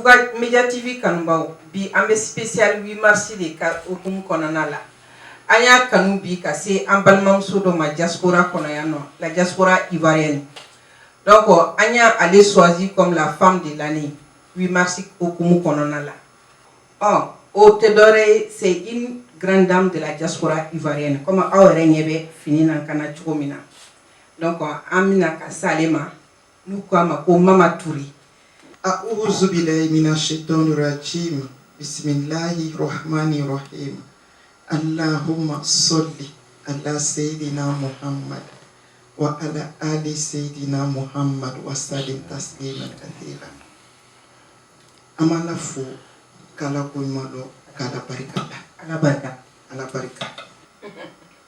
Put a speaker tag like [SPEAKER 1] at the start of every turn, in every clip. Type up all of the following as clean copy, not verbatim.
[SPEAKER 1] Fuga Media TV kanubao bi ambe spécial 8 mars de ka okumu konana la. Anya kanu bi ka se ambalmam sodo ma diaspora konayano, la diaspora ivoirienne. Donc Anya allait choisi comme la femme de l'année 8 mars okumu konana la. Tedore c'est une grande dame de la diaspora ivoirienne comme awre nyebe fini nan kana chomina. Donc amina ka salema nous comme ko Mama Touré.
[SPEAKER 2] أعوذ بالله من الشيطان الرجيم بسم الله الرحمن الرحيم اللهم صل على سيدنا محمد وعلى آل سيدنا محمد وسلم تسليما كثيرا أمانا فو كلا كويمالو كلا بركة على بركة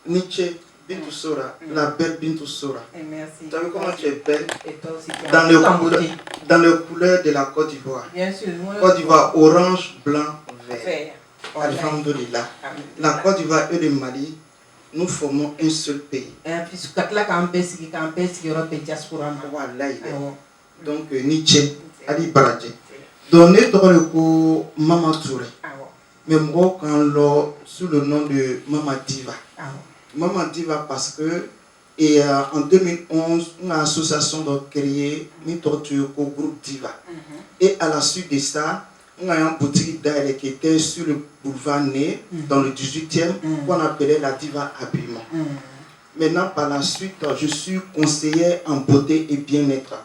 [SPEAKER 2] Nietzsche Bintou Sora, la belle Bintou Sora.
[SPEAKER 1] Merci.
[SPEAKER 2] Tu as vu comment tu es belle?
[SPEAKER 1] Et toi aussi,
[SPEAKER 2] dans le couleur de la Côte d'Ivoire.
[SPEAKER 1] Bien sûr.
[SPEAKER 2] Côte d'Ivoire, orange, blanc, vert.
[SPEAKER 1] Alhamdulillah.
[SPEAKER 2] La Côte d'Ivoire et le Mali, nous formons un seul pays.
[SPEAKER 1] Et puis, ce que tu as Europe et diaspora.
[SPEAKER 2] Voilà, donc, Nietzsche, Ali Baradje. Donné dans le coup Mama Touré. Mais moi, quand l'on sous le nom de Mama Diva. Mama Diva parce que en 2011, une association a créé une torture au groupe Diva. Et à la suite de ça, on a une boutique d'ailleurs qui était sur le boulevard Né, dans le 18e, qu'on appelait la Diva Habillement. Maintenant, par la suite, je suis conseillère en beauté et bien-être.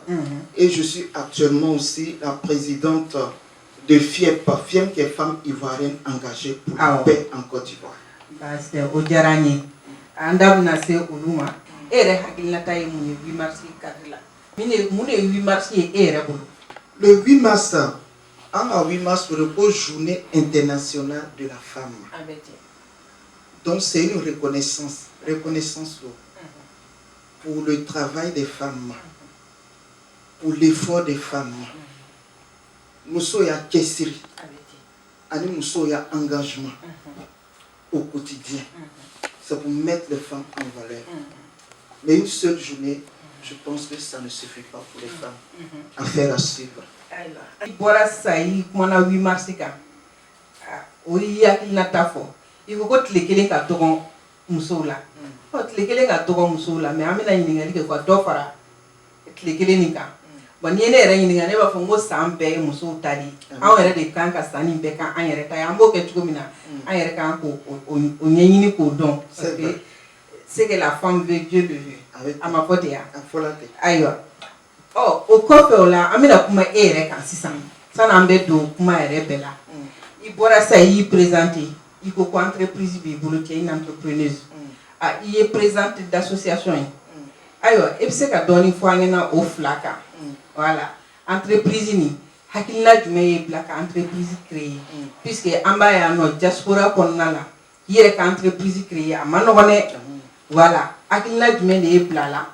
[SPEAKER 2] Et je suis actuellement aussi la présidente de FIEP, FIEP qui est femme ivoirienne engagée pour la paix en Côte d'Ivoire.
[SPEAKER 1] C'est au Djarani. Andam na se uluma ere hakilina tay muni 8 mars kadila mune 8 mars ere bulu
[SPEAKER 2] le 8 mars en 8 mars repose journée internationale de la femme. Donc c'est une reconnaissance pour le travail des femmes, pour l'effort des femmes. Muso ya kesiri ani muso ya engagement au quotidien. C'est pour mettre les femmes en valeur. Mais une seule journée, je pense que ça ne suffit pas pour les femmes. Affaire à suivre.
[SPEAKER 1] Bora sai mona 8 mars ka. Oui yakina tafo. Il faut que les kelen ka togon musola. Les kelen ka togon musola mais amina ningali ke ko do fara. Les kelen nika. Bon yene era ningali ba fongo sambe muso tali. An yɛrɛ de kan ka sanni bɛɛ kan an yɛrɛ ta ye an b'o kɛ cogo min na an yɛrɛ kan ko o ɲɛɲini k'o dɔn parce que c'est que la femme veut Dieu le veut a ma fɔ ten ya ayiwa o kɔfɛ o la an bɛna kuma e yɛrɛ kan sisan san'an bɛ don kuma yɛrɛ bɛɛ la i bɔra sa i y'i présenter i ko ko entreprise b'i bolo cɛ une entrepreneuse i ye présidente d'association ye ayiwa i bɛ se ka dɔɔni fɔ an ɲɛna o fila kan voilà entreprise nin hakilina jumɛn ye bila ka entreprise créer puisque an b'a yan nɔ diaspora kɔnɔna la i yɛrɛ ka entreprise créer a ma nɔgɔn dɛ voilà hakilina jumɛn de ye bila la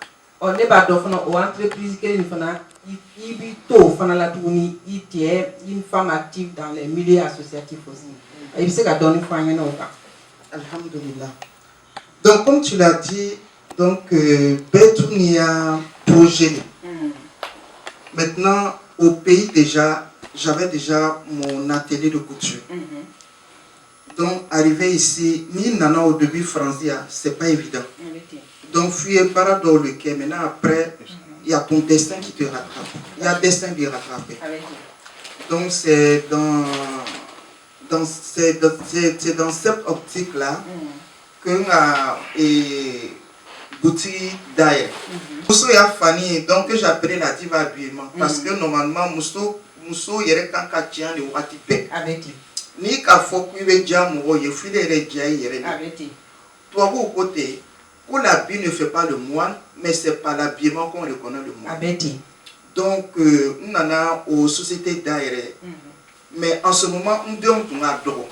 [SPEAKER 1] ne b'a dɔn fana o entreprise kelen nin fana i b'i to o fana la tuguni i tɛ une femme active dans les milieux associatifs aussi i bɛ se ka dɔɔni fɔ an ɲɛna o kan.
[SPEAKER 2] Alhamdulillah. Donc comme tu l'as dit, donc Betounia projet. Maintenant au pays déjà, j'avais déjà mon atelier de couture. Donc arrivé ici, ni nana au début français, c'est pas évident. Donc fuyez par dans le quai. Maintenant après, il y a ton destin qui te rattrape. Il y a le destin de rattraper. Donc c'est dans cette optique là que boutique d'ailleurs. Muso ya Fanny, donc j'appelais la Diva Habillement parce que normalement muso yere kan ka tian le wati pe. Ni ka fo ku be jam wo ye file re jai yere. Toi au côté, que l'habit ne fait pas le moine, mais c'est par l'habillement qu'on reconnaît le moine. Donc on a aux sociétés d'ailleurs. Mais en ce moment on donne ton adoro.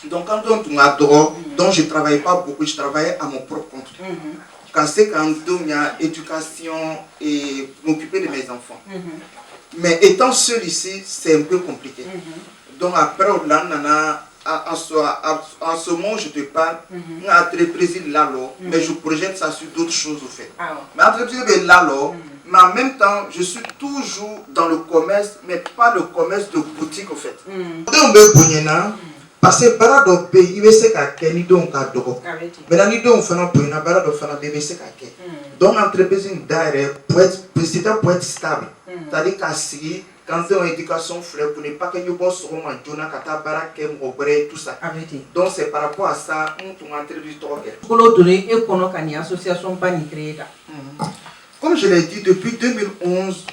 [SPEAKER 2] Donc quand on donne ton adoro, donc je travaillais pas beaucoup, je travaillais à mon propre compte. Quand c'est quand il y a éducation et m'occuper de mes enfants. Mais étant seul ici, c'est un peu compliqué. Donc après, en ce moment, je te parle, une entreprise là, mais je projette ça sur d'autres choses au fait. Mais entreprise là, mais en même temps, je suis toujours dans le commerce, mais pas le commerce de boutique, au fait. Parce que bara do pe ibe se ka ke ni don ka dogo mais na ni don fana pe na bara do fana bebe se ka ke donc entreprise d'ailleurs pour être stable c'est-à-dire qu'à sigi quand c'est une éducation frère pour ne pas que nous bosse sur ma jona kata bara ke mo bré tout ça donc c'est par rapport à ça on entreprise to ke
[SPEAKER 1] kolo donné et kono kani association pas ni créé
[SPEAKER 2] comme je l'ai dit depuis 2011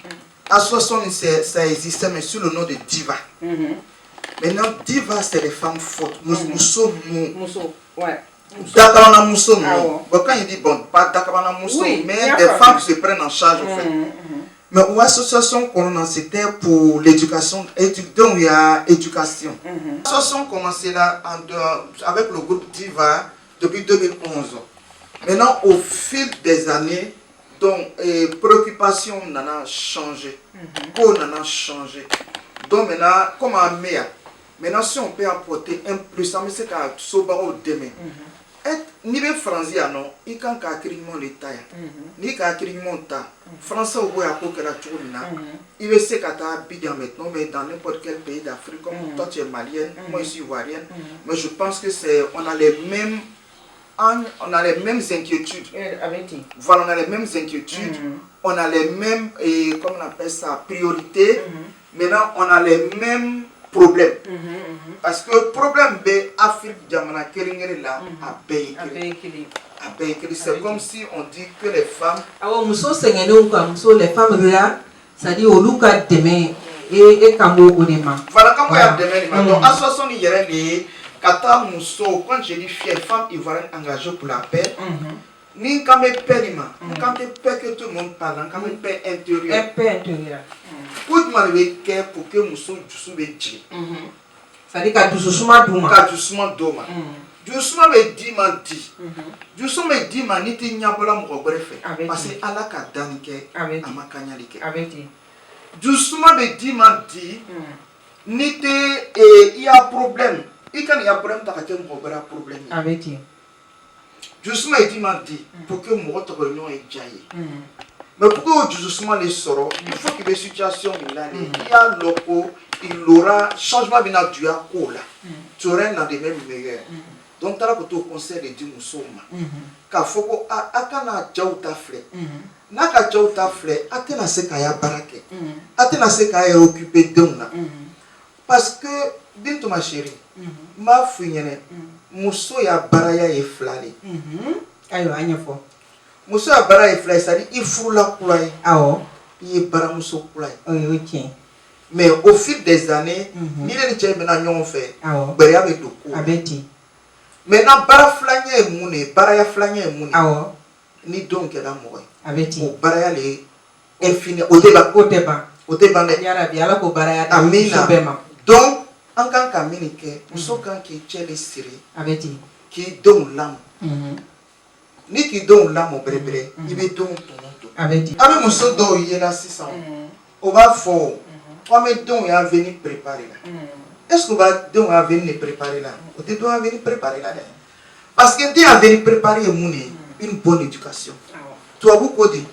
[SPEAKER 2] association ça existait mais sous le nom de Diva. Maintenant, Diva, c'est les femmes fortes. Mousso,
[SPEAKER 1] ouais.
[SPEAKER 2] Dakabana Mousso, quand il dit bon, pas Dakabana Mousso, mais des femmes qui se prennent en charge, en fait. Mais l'association qu'on a, c'était pour l'éducation, donc il y a éducation. L'association a commencé là avec le groupe Diva depuis 2011. Maintenant, au fil des années, donc, préoccupations n'en a changé. On en a changé. Donc maintenant, comme un meilleur. Maintenant, si on peut apporter un plus, ça me c'est qu'à Sobaro demain. Ni bien français, non, il y a un crime de taille. Ni qu'un crime de taille. Français, au bout à quoi que la tourne, il veut se qu'à Abidjan maintenant, mais dans n'importe quel pays d'Afrique, comme toi tu es malienne, moi je suis ivoirienne. Mais je pense que c'est, on a les mêmes inquiétudes. Voilà, on a les mêmes inquiétudes. On a les mêmes, comment on appelle ça, priorités. Maintenant, on a les mêmes problèmes. Parce que le problème de l'Afrique, c'est comme si on dit que les femmes.
[SPEAKER 1] Les femmes là, ça dit au Luka demain et Kamo Onema.
[SPEAKER 2] Voilà, comme il y a demain. Donc, à 60 ans, quand je dis fière femme ivoirienne engagée pour la paix, ni quand me paie, quand me paie que tout le monde parle, quand me paie intérieur. Pour que Mousso Djoussou
[SPEAKER 1] ça dit qu'à Djoussou Douma.
[SPEAKER 2] Djoussou me dit menti. Djoussou me dit maniti nyabola mo bref. Parce que ala ka danike amakanyalike. Djoussou me dit menti. Nite il y a problème. Il y a problème ta ka mo problème. Djoussou me dit menti pour que mo to réunion est jaillé. Mais pourquoi justement les sorts, il faut qu'il y ait des situations il y a loco, il aura changement bien du à là. Tu aurais dans des mêmes meilleurs. Donc tu as le conseil de dire Moussoma. Car faut que akana jauta flé. Naka jauta flé, atena se kaya barake. Atena se kaya occupé d'ona. Parce que bintu ma chérie, ma fille Mousso ya baraya e flali.
[SPEAKER 1] Ayo anyafo.
[SPEAKER 2] Mousso a bara et fly, c'est-à-dire il faut la coulée. Il est bara mousso coulée. Mais au fil des années, ni les tchèques maintenant ont fait. Beria avec le coup. Maintenant, bara flagné et moune, bara flagné et moune. Ni donc elle a mouru. Au bara les infini au débat. Au débat. Amina. Donc, en tant qu'américain, mousso quand qui tchèque les séries. Qui donne l'âme. Ni qui donne là mon bébé, il veut donner ton avec mon sodo, il est là 600. On va fort. On va donc à venir préparer là. Est-ce qu'on va donc à venir préparer là? On doit venir préparer là. Parce que tu as venir préparer une bonne éducation. Tu as beaucoup dit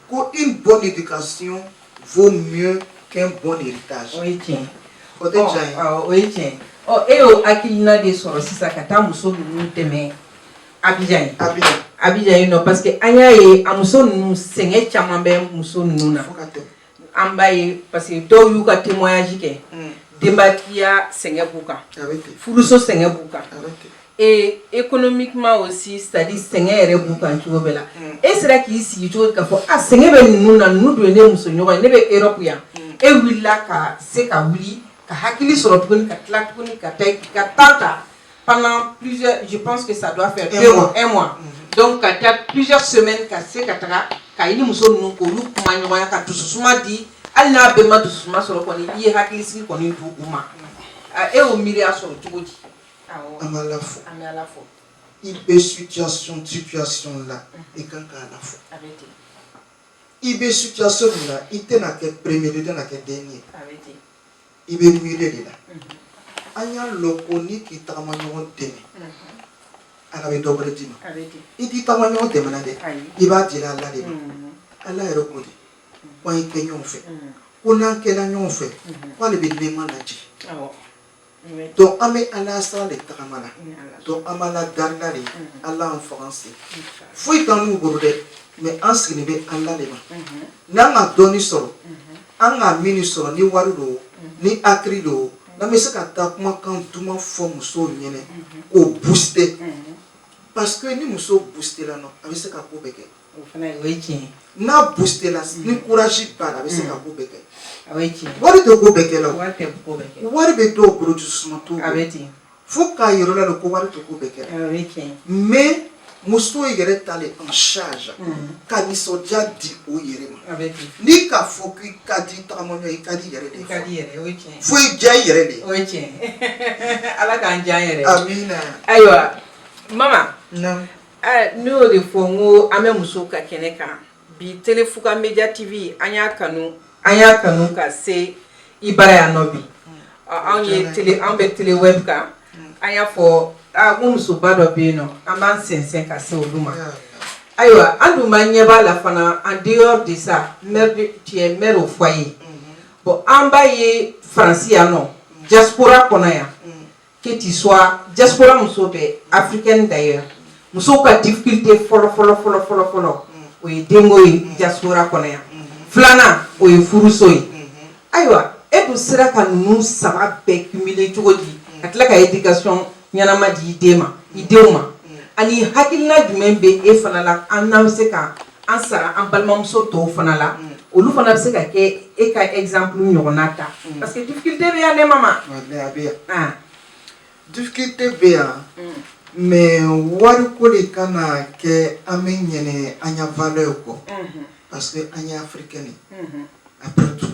[SPEAKER 2] qu'une bonne éducation vaut mieux qu'un bon héritage.
[SPEAKER 1] Oui, tiens. Oui, tiens. Oh, et au Akilina des soeurs, si ça kata muso nous demain. Abidjan non parce que anya ye amuso nous sengé chaman be muso nous na ambaye parce que do yu ka témoignage ke dembakia sengé buka furuso sengé buka et économiquement aussi c'est-à-dire sengé re buka ntuo bela et c'est là qui si to ka fo a sengé be nous na nous do ne muso nyoba ne be Europe ya e willa ka se ka wuli ka hakili soro tukuni ka tlat tukuni ka tay ka tata pendant plusieurs, je pense que ça doit faire un mois. Donc, il y a plusieurs semaines que c'est quand il y a des gens qui ont tout souvent dit, il y a des gens qui ont dit, il y a des gens qui ont dit, et au milieu, sur le tout dit.
[SPEAKER 2] À la fois. Il y a situation là, et quand à la fois. Il y a situation là, il y a des premier, il y a des dernier. Il y a des milieu là. Anya lokoni ki tamanyo demi. Arabe dobre dima. Iti tamanyo demi na de. Iba jila Allah de. Allah erokodi. ko an kɛ ɲɔgɔn fɛ ko n'an kɛla ɲɔgɔn fɛ ko ale bɛ nɛɛma lajɛ donc an bɛ ala sira de tagama la donc an b'a la darila de ala an faga se foyi t'an n'u bolo dɛ mais an sigilen bɛ ala de ma n'an ka dɔɔni sɔrɔ an ka min sɔrɔ ni wari don ni hakili don n'an bɛ se ka taa kumakan duman fɔ musow ɲɛna k'o booster parce que ni muso booster la nɔ a bɛ se ka ko bɛɛ kɛ n'a booster la ni courage b'a la a bɛ se ka ko bɛɛ kɛ wari tɛ ko bɛɛ kɛ la wari bɛ dɔw bolo dusuma t'o bolo fo k'a yɛrɛ la ko wari tɛ ko bɛɛ kɛ la mais muso yɛrɛ talen en charge ka nisɔndiya di o yɛrɛ ma ni k'a fɔ k'i ka di tagamaɲɔ i ka di yɛrɛ de fɔ fo i diya i yɛrɛ de
[SPEAKER 1] o ye tiɲɛ ala k'an diya an yɛrɛ
[SPEAKER 2] amina
[SPEAKER 1] ayiwa mama ne y'o de fɔ n ko an bɛ musow ka kɛnɛ kan bi Telefuga Media TV an y'a kanu ka se i bara yan nɔ bi an bɛ tele web kan an y'a fɔ ko musoba dɔ bɛ yen nɔ an b'an sɛnsɛn ka se olu ma ayiwa an dun b'an ɲɛ b'a la fana en dehors de ça tu es mère au foyer bon an b'a ye Faransi yan nɔ diaspora kɔnɔ yan que tu sois diaspora muso bɛɛ africaine d'ailleurs musow ka difficulté fɔlɔ o ye denko ye diaspora kɔnɔ yan filanan o ye furuso ye ayiwa e dun sera ka ninnu saba bɛɛ cumuler cogo di ka tila ka éducation ɲɛnama di i denw ma ani hakilina jumɛn bɛ e fana la an n'an bɛ se ka an sara an balimamuso tɔw fana la olu fana bɛ se ka kɛ e ka exemple ɲɔgɔnna ta parce que difficulté bɛ yan dɛ mama
[SPEAKER 2] difficulté bɛ yan mais wariko de kana kɛ an bɛ ɲinɛ an ya valeur kɔ parce que an ye africaine après tout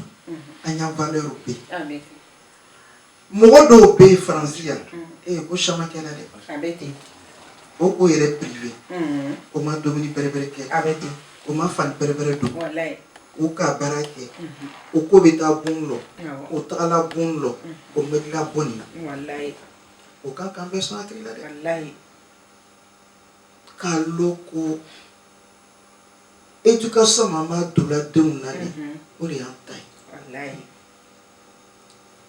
[SPEAKER 2] an ya valeur bɛ mɔgɔ dɔw bɛ Faransi yan ko chamakɛla dɛ o ko yɛrɛ privé o ma dumuni bɛrɛbɛrɛ kɛ o ma fani bɛrɛbɛrɛ don o ka baara kɛ o ko bɛ taa bon lɔ o tagala bon lɔ o mɛdila bon na o kan k'an bɛɛ sɔn hakili la dɛ k'a lɔ ko éducation ma ma don la denw na de o de y'an ta ye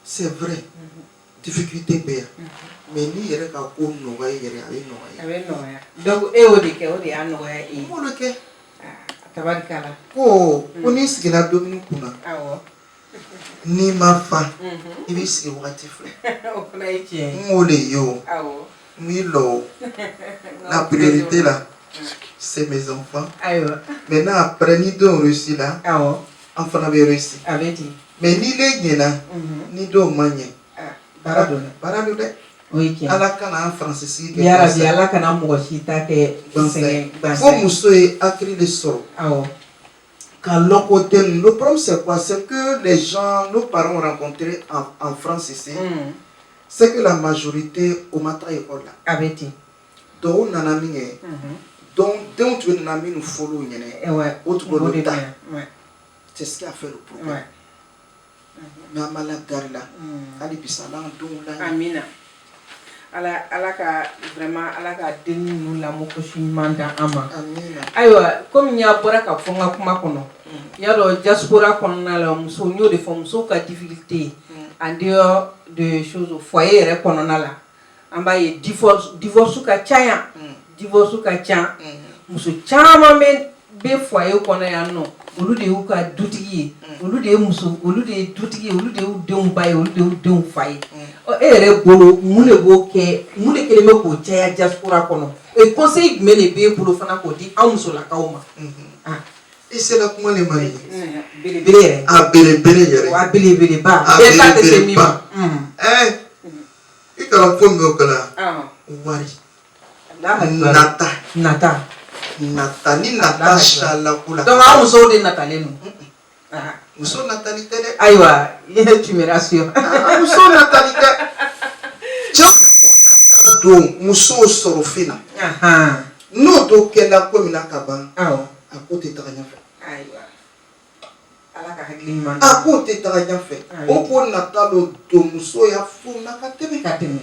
[SPEAKER 2] c'est vrai difficulté bɛ yan mais ni yɛrɛ ka ko nɔgɔya yɛrɛ a bɛ nɔgɔya
[SPEAKER 1] donc e y'o de kɛ o de y'a nɔgɔya e ye
[SPEAKER 2] o de kɛ
[SPEAKER 1] tabarikala
[SPEAKER 2] ko n'i sigila dumuni kunna n'i ma fa i b'i sigi wagati filɛ
[SPEAKER 1] o fana ye tiɲɛ
[SPEAKER 2] n k'o de ye o n b'i lɔ o la priorité là c'est mes enfants maintenant après ni denw réussit là an fana bɛ réussir mais ni le ɲɛna ni denw ma ɲɛ baara don dɛ ala kana an Faransi sigi kɛ
[SPEAKER 1] yarabi ala kana mɔgɔ si ta kɛ sɛgɛn
[SPEAKER 2] fo muso ye hakili de sɔrɔ ka lɔn ko tɛ ninnu le problème c'est quoi c'est que les gens nos parents ont rencontré en France ici c'est que la majorité o ma taa école la donc o nana min kɛ donc denw tun bɛ nana minnu fɔlɔ ɲɛna o tun b'olu ta c'est ce qui a fait le problème mais an b'a la gari la hali bisa ala ka denw la
[SPEAKER 1] amina ala ka vraiment ala ka den ninnu lamɔ kosi ɲuman da an ma ayiwa komi n y'a bɔra ka fɔ n ka kuma kɔnɔ y'a dɔn diaspora kɔnɔna la muso n y'o de fɔ musow ka difficulté en dehors de choses foyer yɛrɛ kɔnɔna la an b'a ye divorce ka ca yan divorce ka ca muso caman bɛ foyer kɔnɔ yan nɔ olu de y'u ka dutigi ye olu de ye dutigi ye olu de y'u denw ba ye olu de y'u denw fa ye e yɛrɛ bolo mun de b'o kɛ mun de kɛlen bɛ k'o caya diaspora kɔnɔ conseil jumɛn de b'e bolo fana k'o di anw musolakaw ma
[SPEAKER 2] i sera kuma le ma ye
[SPEAKER 1] belebele yɛrɛ
[SPEAKER 2] a belebele yɛrɛ
[SPEAKER 1] a belebeleba bɛɛ ta tɛ se min ma
[SPEAKER 2] i kana fɔ min o kala wari nata ni nata sala kula
[SPEAKER 1] donc an musow de natalen don
[SPEAKER 2] muso natali tɛ dɛ
[SPEAKER 1] ayiwa tu me rassures
[SPEAKER 2] muso natali tɛ cɛ don musow sɔrɔ fɛn na n'o dɔ kɛla ko min na ka ban a ko tɛ taga ɲɛfɛ a ko tɛ taga ɲɛfɛ o ko nata lo don muso y'a furu na ka tɛmɛ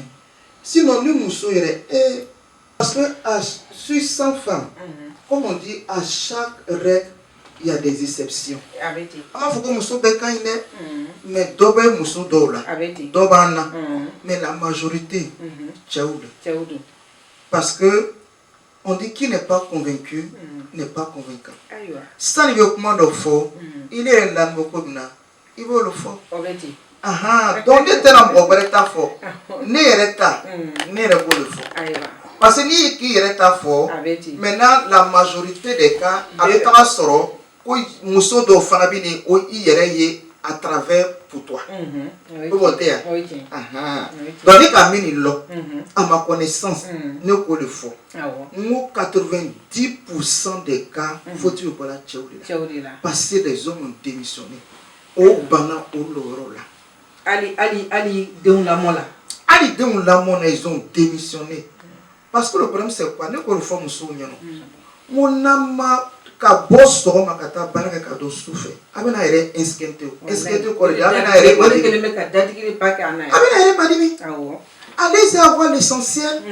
[SPEAKER 2] sinon ni muso yɛrɛ parce que sur 100 femmes comme on dit à chaque règle il y a des exceptions. Il faut que muso beka ine, mais dobe muso dola, dobana, mais la majorité, tchaoud. Parce que on dit qui n'est pas convaincu n'est pas convaincant. Ça ne veut pas dire faux. Il est là beaucoup de il veut le faux. Ah donc il est là beaucoup de faux. Ne pas le faux. Parce que ni qui est faux. Maintenant la majorité des cas avec un soro, où muso do fanabini où il est à travers pour toi. Vous voyez? Donc les camins là, à ma connaissance, ne pas le faux. Nous 90% des cas, faut-il pas la tchaoula. Parce que les hommes ont démissionné. Au bana au loro là.
[SPEAKER 1] Ali de la mola.
[SPEAKER 2] Ali de la mola, ils ont démissionné. Parce que le problème c'est quoi? Ne pas le faux muso nyano. Mon ama ka boss to ma kata banaka ka do souffre. Abena ere inscrite ko abena ere badimi. Allez avoir l'essentiel,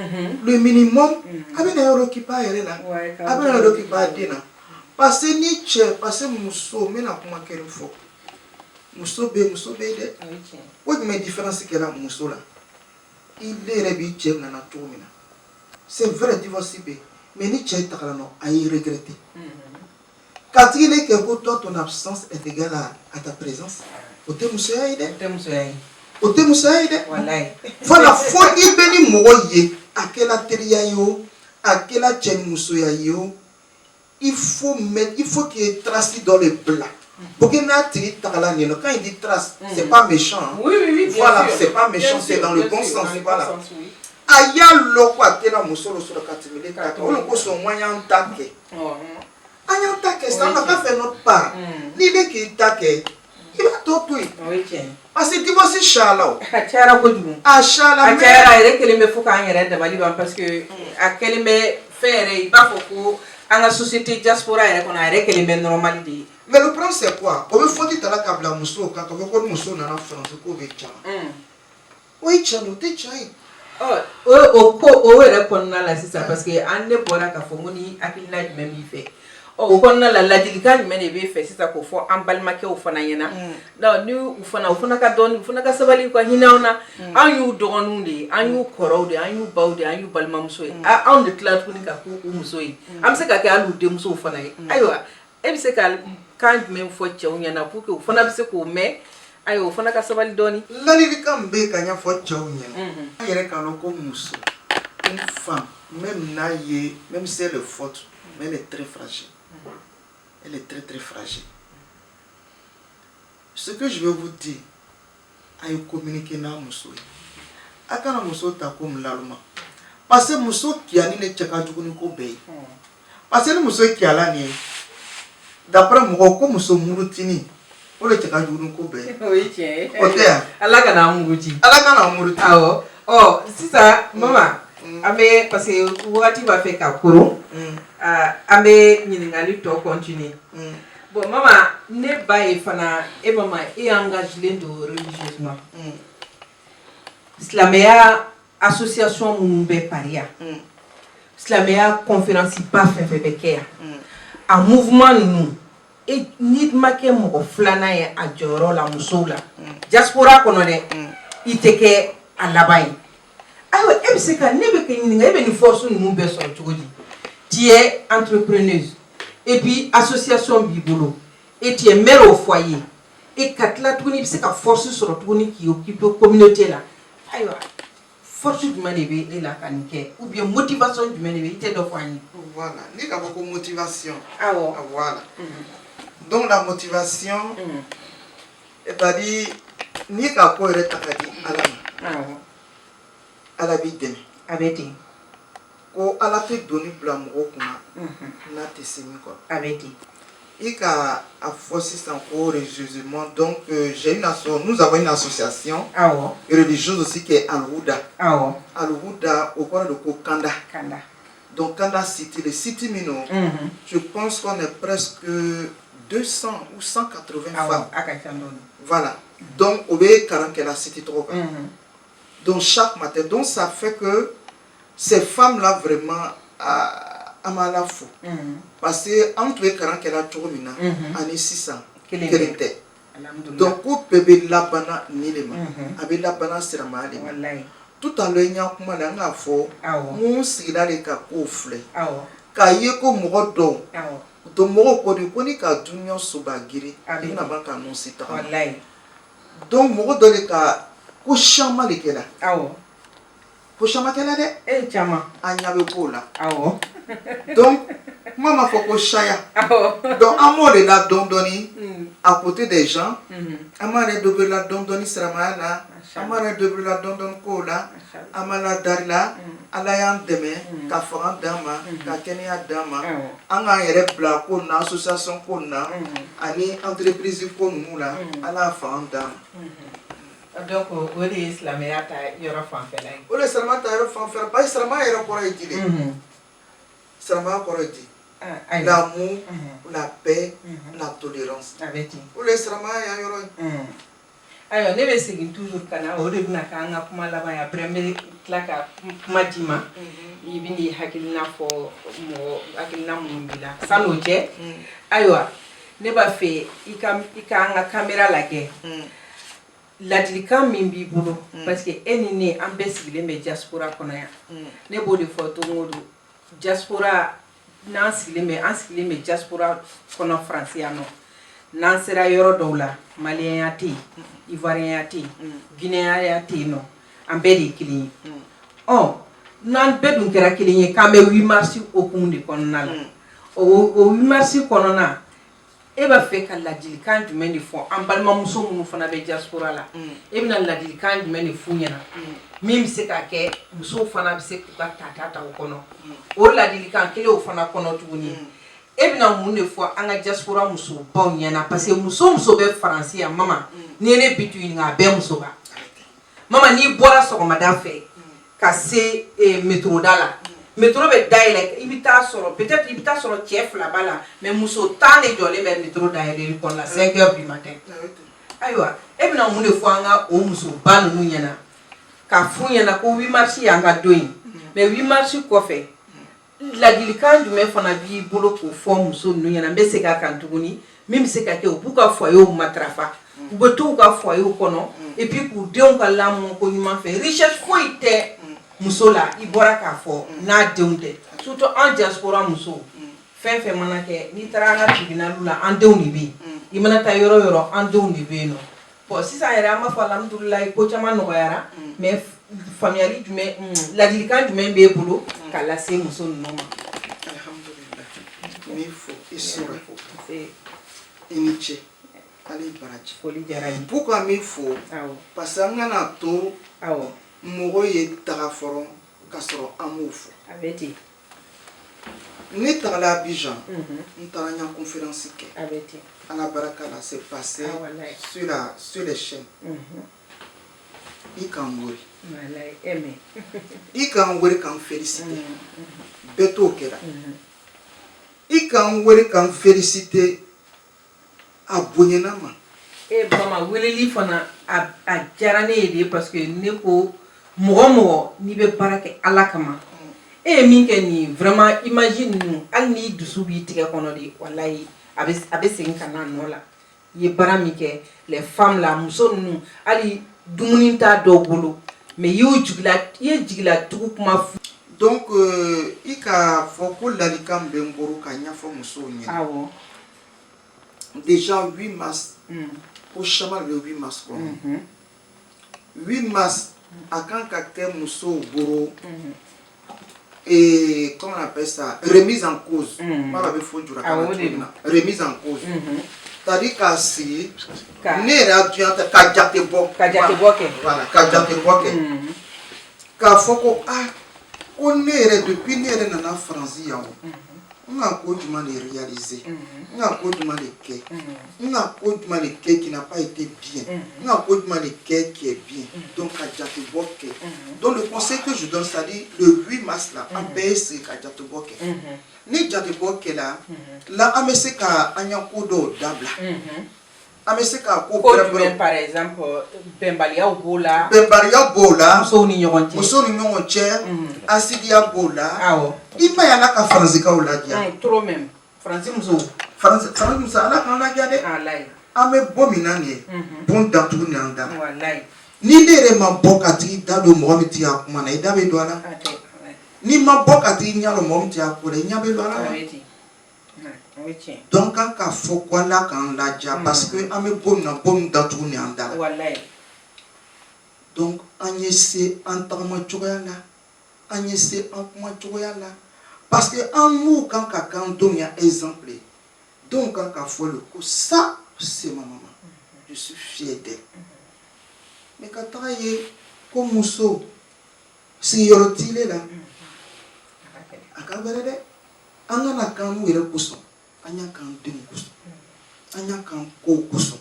[SPEAKER 2] le minimum. Abena ere qui pas ere là. Abena ere qui pas dina. Parce que ni che, parce que muso mena kuma kere fo. Muso be de. What me différence que la muso là. Il est rebi che na tomina. C'est vrai divorce be. Mais ni che takala no aïe regretter. Quand il est que pour toi ton absence est égale à ta présence. Ote musoya ide. Voilà, faut il beni moye à quelle atelier yo, à quelle chen musoya yo. Il faut qu'il y ait trace dans le plat. Pour qu'il n'ait takala ni no quand il dit trace, c'est pas méchant.
[SPEAKER 1] Oui,
[SPEAKER 2] voilà, c'est pas méchant, c'est dans le bon sens, voilà. Aya loko atela musolo sur 4000 kaka. On ko so moyen take. Anya take ça n'a pas fait notre part. Ni be ki take. Il va tout oui. Parce que divorce chala.
[SPEAKER 1] Achara ko dum.
[SPEAKER 2] Achala.
[SPEAKER 1] Achara ere kele me fuka anyere de bali parce que akele me faire pas faut à la société diaspora ere kona ere kele me normalité.
[SPEAKER 2] Mais le problème c'est quoi? On veut faut dire la kabla muso quand on veut ko muso na France ko be cha. Oui, chalo te chai.
[SPEAKER 1] O répond à la c'est ça parce que on ne pourra qu'à fomoni akilina même il fait o konna la ladilika men e be fait c'est ça ko fo ambalmake o fana yena non nous o fana ka don fana ka sabali ko hinauna an yu dogonunde an yu korode an yu bawde an yu balmamso an de clat ko ni ka ko muso yi am se ka ka alu de muso fana yi aywa e bi se ka kan même fo chew nyana pour que o fana bi se ko mais ayo fana ka sabali doni
[SPEAKER 2] lali kambe kanya fo chew nyana ayere kan ko muso une femme même si elle est forte mais elle est très fragile. Elle est très très fragile. Ce que je vais vous dire, ayo communiquer na muso. Akana muso ta comme l'allemand. Parce que muso qui a ni ne chaka jukuni ko be. Parce que muso qui a la ni d'après moi ko muso murutini. O le chaka jukuni ko be.
[SPEAKER 1] Oui tiens.
[SPEAKER 2] Otea.
[SPEAKER 1] Ala kana muruti.
[SPEAKER 2] Ah
[SPEAKER 1] oh, c'est ça maman. Ame parce que wakati va faire kakuro. Ame nyingali to continuer. Bon maman ne ba e fana e maman e engagé religieusement. Islamia association Mumbe Paria. Islamia conférence pas fait bekia. Un mouvement nous et nit make mo flana ya ajoro la musola. Diaspora konone iteke alabai. Ah ouais, et c'est quand même une force nous besoin tu es entrepreneuse et puis association bibolo et tu es mère au foyer et quand là tu c'est qu'à force sur le qui occupe la communauté là aïe force du manévé et la canique ou bien motivation du manévé il de foyer
[SPEAKER 2] voilà ni qu'à beaucoup motivation
[SPEAKER 1] voilà
[SPEAKER 2] donc la motivation et pas dit ni qu'à quoi être à la vie demain
[SPEAKER 1] avec
[SPEAKER 2] ko ala te doni bla mo kuma na te semi quoi
[SPEAKER 1] avec
[SPEAKER 2] et qu'à forcer encore religieusement donc nous avons une association religieuse aussi qui est Al-Huda Al-Huda au coin de Kanda donc Kanda City le City Mino je pense qu'on est presque 200 ou 180 femmes voilà donc au bé 40 la City trop donc chaque matin donc ça fait que ces femmes là vraiment amala fo parce que entre karan kela chogomina ani 600 kelente donc ko bébé labana nilema abe labana sirama ale wallahi tout à l'heure nya kuma la nga fo mu sigila le ka ko fle ka ye ko mo do to mo ko ni ka dunyo subagiri ina ba ka non sita wallahi donc mo do le ka ko chama le kela ko chama kela de chama anya be ko la donc maman faut qu'on chaya donc amour de la dondoni à côté des gens amour de la dondoni sramana amour de la dondon kola amala darla alayan deme ka faran dama ka kenya dama anga yere bla ko na association ko na ani entreprise ko nula ala faran dama
[SPEAKER 1] donc o de islamiyata yoro fanfela
[SPEAKER 2] o le islamiyata yoro fanfela ba islamiyata yoro ko idile islamiyata ko idile l'amour, la paix, la tolérance. Ou les sramaya yoro.
[SPEAKER 1] Alors, ne be segin toujours kana o de bina ka nga kuma laba ya premier klaka majima ibini hakilina fo mo hakilina mumbila sano je aywa ne ba fe ika nga camera lage ladilikan min b'i bolo parce que eni ne an bɛ sigilen bɛ diaspora kɔnɔ yan ne b'o de fɔ don o don diaspora n'an sigilen bɛ diaspora kɔnɔ France yan nɔ n'an sera yɔrɔ dɔw la maliyɛnya tɛ yen ivoiriyɛnya tɛ yen guinéenya tɛ yen nɔ an bɛɛ de ye kelen ye n'an bɛɛ dun kɛra kelen ye k'an bɛ 8 mars hokumu de kɔnɔna la o 8 mars kɔnɔna e b'a fɛ ka ladilikan jumɛn de fɔ an balimamuso minnu fana bɛ diaspora la e bɛna ladilikan jumɛn de f'u ɲɛna min bɛ se ka kɛ musow fana bɛ se k'u ka tata ta o kɔnɔ o ladilikan kelen o fana kɔnɔ tuguni e bɛna mun de fɔ an ka diaspora musobaw ɲɛna parce que muso bɛ faransi yan mama ni ye ne bi tu ɲininka a bɛɛ muso ba mama n'i bɔra sɔgɔmada fɛ ka se métro da la métro bɛ dayɛlɛ i bɛ taa sɔrɔ peut-être i bɛ taa sɔrɔ cɛ 2 b'a la mais muso 10 de jɔlen bɛ métro dayɛlɛli kɔnɔ la 5 heures du matin ayiwa e bɛna mun de fɔ an ka o musoba ninnu ɲɛna k'a f'u ɲɛna ko 8 mars y'an ka don ye mais 8 mars kɔfɛ ladilikan jumɛn fana b'i bolo k'o fɔ muso ninnu ɲɛna n bɛ segin a kan tuguni min bɛ se ka kɛ u b'u ka foyers matarafa u bɛ to u ka foyers kɔnɔ et puis k'u denw ka lamɔ ko ɲuman fɛ richesse foyi tɛ muso la i bɔra k'a fɔ n'a denw tɛ surtout an diaspora muso fɛn fɛn mana kɛ n'i taara an ka tribunal la an denw de bɛ yen i mana taa yɔrɔ yɔrɔ an denw de bɛ yen nɔ bon sisan yɛrɛ an b'a fɔ alhamdulilayi ko caman nɔgɔyara mais faamuyali jumɛn ladilikan jumɛn b'e bolo k'a lase muso ninnu ma
[SPEAKER 2] alhamdulilayi min fɔ i sɔrɔ i ni ce ale baraji
[SPEAKER 1] foli diyara n ye
[SPEAKER 2] pourquoi min fɔ parce que an kana to mɔgɔ ye taga fɔlɔ ka sɔrɔ an m'o fɔ
[SPEAKER 1] a bɛ ten
[SPEAKER 2] ne tagala Abidjan n taara n ka conférence kɛ
[SPEAKER 1] a bɛ ten
[SPEAKER 2] ala baraka la c'est passé sur les chaînes i kan wari i kan wari kan féliciter bɛɛ t'o kɛra i kan wari kan féliciter a bonyana ma
[SPEAKER 1] bama weleli fana a diyara ne ye de parce que ne ko mɔgɔ n'i bɛ baara kɛ ala kama e ye min kɛ nin vraiment imagine ninnu hali n'i dusu b'i tigɛ kɔnɔ de walayi a bɛ segin ka n'a nɔ la i ye baara min kɛ les femmes la muso ninnu hali dumuni t'a dɔw bolo mais i ye jigila tugu kuma fɔ
[SPEAKER 2] donc i ka fɔ ko lalikan bɛ n bolo ka ɲɛfɔ musow ɲɛna déjà 8 mars ko caman bɛ 8 mars kɔnɔ 8 mars a kan ka kɛ musow bolo et comment on appelle ça remise en cause mara bɛ fɔ jura kan na remise en cause c'est-à-dire k'a sigi ne yɛrɛ adjoint tɛ ka jate bɔ
[SPEAKER 1] kɛ
[SPEAKER 2] voilà ka jate bɔ kɛ k'a fɔ ko ko ne yɛrɛ depuis ne yɛrɛ nana faransi yan o n ka ko jumɛn de réaliser n ka ko jumɛn de kɛ n ka ko jumɛn de kɛ qui n'a pas été bien n ka ko jumɛn de kɛ qui est bien donc ka jate bɔ kɛ donc le conseil que je donne c'est-à-dire le 8 mars là an bɛɛ ye sigi ka jate bɔ kɛ ni jate bɔ kɛla la an bɛ se ka an ɲa ko dɔw dabila amese ka ko
[SPEAKER 1] par exemple Bembalia Bola
[SPEAKER 2] muso ni ɲɔgɔn cɛ asidiya b'o la i ma yana ka faransikaw ladiya
[SPEAKER 1] trop même français muso
[SPEAKER 2] ala k'an ladiya dɛ an bɛ bɔ min na nin ye bon datugu ni an da ni ne yɛrɛ ma bɔ ka tigi da don mɔgɔ min t'i a kuma na i da bɛ don a la ni ma bɔ ka tigi ɲɛ don mɔgɔ min t'i a ko la i ɲɛ bɛ don a la donc kan ka fɔ ko ala k'an ladiya parce que an bɛ bɔ min na bon datugu ni an da la donc an ye se an tagama cogoya la an ye se an kuma cogoya la parce que an n'u kan ka k'an denw ya exemple ye denw kan ka fɔ le ko ça c'est ma maman je suis fier d'elle mais ka taga ye ko muso sigiyɔrɔ tile la a ka gɛlɛ dɛ an kana k'an n'u yɛrɛ kosɔn an y'a k'an denw kosɔn an y'a k'an kow kosɔn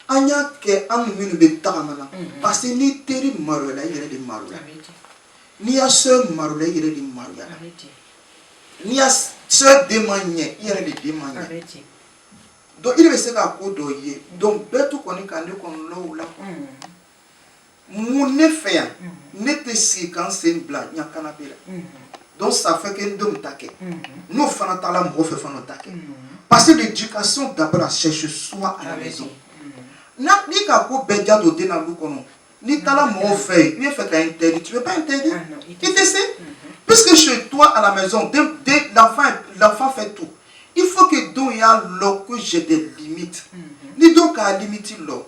[SPEAKER 2] an y'a kɛ an minnu bɛ tagama na parce que ni teri maloyala i yɛrɛ de maloya n'i y'a sœur maloya i yɛrɛ de maloya n'i y'a sœur den ma ɲɛ i yɛrɛ de den ma ɲɛ donc il bɛ se ka ko dɔ ye donc bɛɛ tu kɔni ka ne kɔnɔlaw la mun ne fɛ yan ne tɛ sigi k'an sen bila ɲakanabe la donc ça fait que n denw ta kɛ n'o fana taara mɔgɔ fɛ fana o ta kɛ parce que l'éducation d'abord elle cherche soi à la maison n'i ka ko bɛɛ ja don den na du kɔnɔ n'i taara mɔgɔw fɛ yen i bɛ fɛ ka interdit tu ne peux pas interdire i tɛ se puisque chez toi à la maison l'enfant fait tout il faut que donc y'a lɔ que j'ai des limites ni donc k'a limite lɔ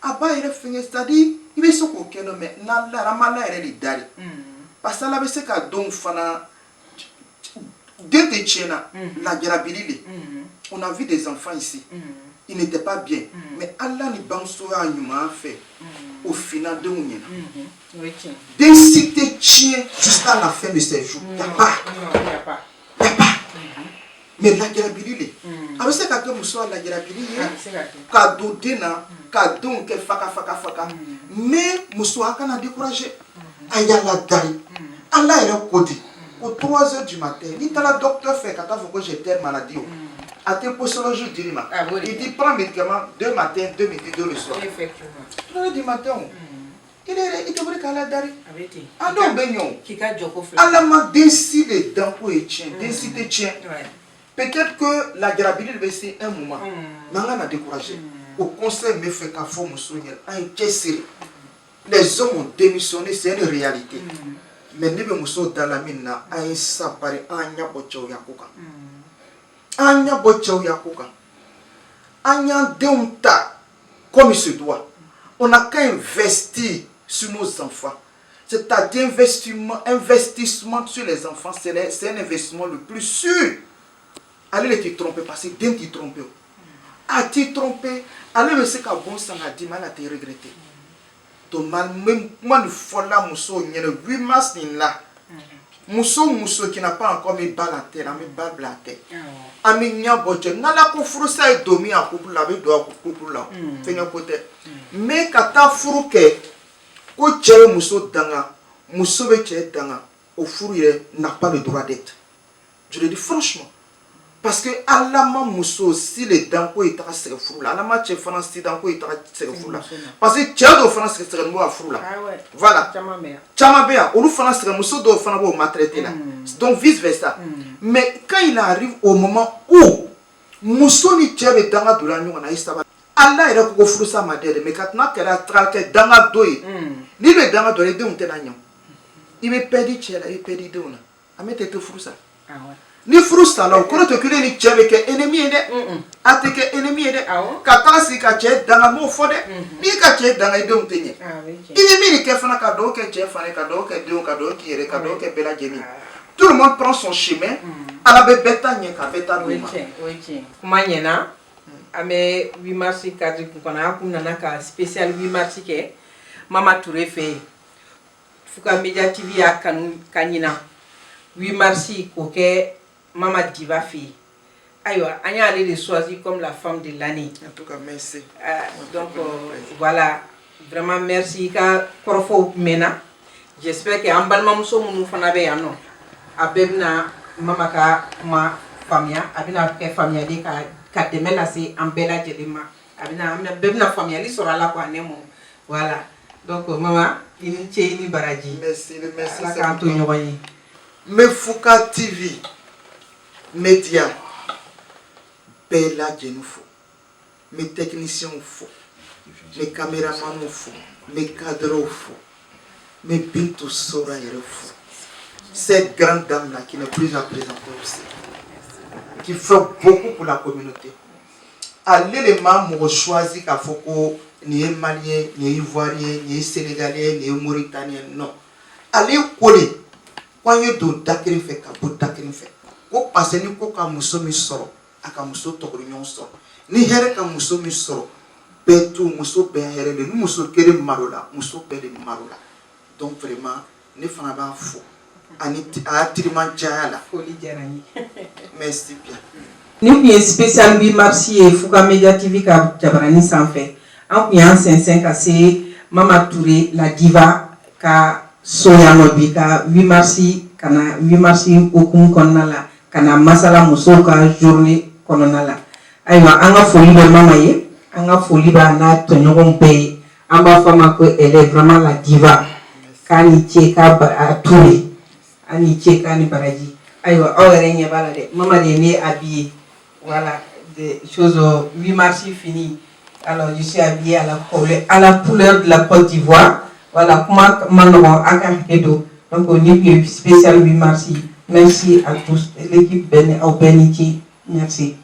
[SPEAKER 2] a b'a yɛrɛ fɛngɛ c'est-à-dire i bɛ se k'o kɛ dɔ mais n'ala an b'a la yɛrɛ de dari parce que ala bɛ se ka donc fana den tɛ tiɲɛna lajarabili le on a vu des enfants ici ils n'étaient pas bien mais ala ni bamuso y'a ɲuman fɛ au final denw ɲɛna den si tɛ tiɲɛ jusqu'à la fin de ses jours y a pas mais lajarabili le a bɛ se ka kɛ muso ka lajarabili ye ka don den na ka denw kɛ faka mais muso a kana décourager a y'a ladari ala yɛrɛ ko di au 3h du matin n'i taara docteur fɛ ka taa fɔ ko j'ai telle maladie o a tɛ posologie dir'i ma il dit prends médicament 2 matin 2 midi 2 le soir 3h du matin o il tɛ wuli k'a ladari an dɔw bɛ ɲɛ o ala ma den si le danko ye tiɲɛ den si tɛ tiɲɛ peut-être que lajarabili de bɛ se un moment mais an kana décourager au conseil bɛ fɛ k'a fɔ muso ɲɛna an ye cɛsiri les hommes ont démissionné c'est une réalité mais ne bɛ muso da la min na an ye sabari an ɲɛ bɔ cɛw ya ko kan an ɲɛ bɔ cɛw ya ko kan an y'an denw ta comme il se doit on n'a qu'à investir sur nos enfants c'est-à-dire investissement sur les enfants c'est un investissement le plus sûr allez te tromper parce que den t'i tromper a t'i tromper ale bɛ se ka bon san ka d'i ma ala tɛ regretter donc même kuma ni fɔla musow ɲɛna 8 mars nin la muso qui n'a pas encore mis balle à terre an bɛ balle bila a terre an bɛ ɲɛ bɔ cɛ n'ala ko furusa ye don min a couple la a bɛ don a couple la fɛngɛ ko tɛ mais ka taa furu kɛ ko cɛ ye muso danga muso bɛ cɛ danga o furu yɛrɛ n'a pas le droit d'être je le dis franchement parce que ala ma muso si le danko ye taga sɛgɛ furu la ala ma cɛ fana si danko ye taga sɛgɛ furu la parce que cɛ dɔw fana sɛgɛsɛgɛli bɔ a furu la voilà caman bɛ yan olu fana sɛgɛ muso dɔw fana b'o maltraiter la donc vice versa mais quand il arrive au moment où muso ni cɛ bɛ danga don la ɲɔgɔn na i sabali ala yɛrɛ ko furusa ma dɛ mais ka n'a kɛra kɛ danga dɔ ye n'i bɛ danga dɔ la i denw tɛna ɲɛ i bɛ pɛridi cɛ la i bɛ pɛridi denw na a bɛ tɛ furusa ni furu sala o kɔrɔ tɛ kelen ni cɛ bɛ kɛ ennemi ye dɛ a tɛ kɛ ennemi ye dɛ ka taga sigi ka cɛ danga m'o fɔ dɛ n'i ka cɛ danga i denw tɛ ɲɛ i bɛ min kɛ fana ka dɔw kɛ cɛ fana ka dɔw kɛ denw ka dɔw k'i yɛrɛ ka dɔw kɛ bɛɛ lajɛlen tout le monde prend son chemin ala bɛ bɛɛ ta ɲɛ ka bɛɛ ta d'u ma
[SPEAKER 1] kuma ɲɛna an bɛ 8 mars cadre kun kɔnɔ an kun nana ka spécial 8 mars kɛ Mama Touré fɛ yen Fuga Media TV y'a kanu ka ɲina 8 mars k'o kɛ Mama Diva fille. Aïwa, Anya allé les choisir comme la femme de l'année.
[SPEAKER 2] En tout cas, merci.
[SPEAKER 1] Donc, voilà. Vraiment, merci. Korofo Mena. J'espère que Ambalma Mousso Mounou Fanabe Ano. Abebna Mamaka Ma Famia. Abina ke Famia de ka demena se Ambela Jelema. bebna famille sur la quoi nemo voilà donc maman ini ni baraji
[SPEAKER 2] merci
[SPEAKER 1] la kanto ñoy
[SPEAKER 2] mais Fouka TV média bella jenufo mes techniciens faux mes caméramans faux mes cadres faux mes Bintou Sora faux cette grande dame là qui n'est plus à présenter aussi qui fait beaucoup pour la communauté. Allez les membres choisir qu'à Foko, ni Malien, ni Ivoirien, ni Sénégalais, ni Mauritanien, non. Allez coller. Quand il y a d'autres d'accueil fait, qu'à bout d'accueil fait. Quand passer ni quoi qu'à Mousso mi sort, à qu'à Mousso Togrion sort. Ni here qu'à Mousso mi sort. Betou Mousso ben here le nous Mousso kere marola, Mousso ben marola. Donc vraiment, ne fana ba fou. Aniti a triman jala.
[SPEAKER 1] Folie jarani.
[SPEAKER 2] Merci bien.
[SPEAKER 1] Nous bien spécial bi merci et Fouka Media TV ka jabarani sans fait. En bien 55 assez Mama Touré la diva ka soyano bi ka 8 merci kana 8 merci okum konnala kana masala muso ka journée konnala. Aywa anga folie de mama ye, anga folie ba na tonyogon pe amba fama ko elle est vraiment la diva. Kani cheka Touré. Ani chekani baraji aywa awere bala de mama de né habillé voilà des choses 8 mars fini alors je suis habillé à la couleur de la Côte d'Ivoire voilà comment manobo akakedo donc au niveau spécial 8 mars merci à tous l'équipe Ben au Beniti merci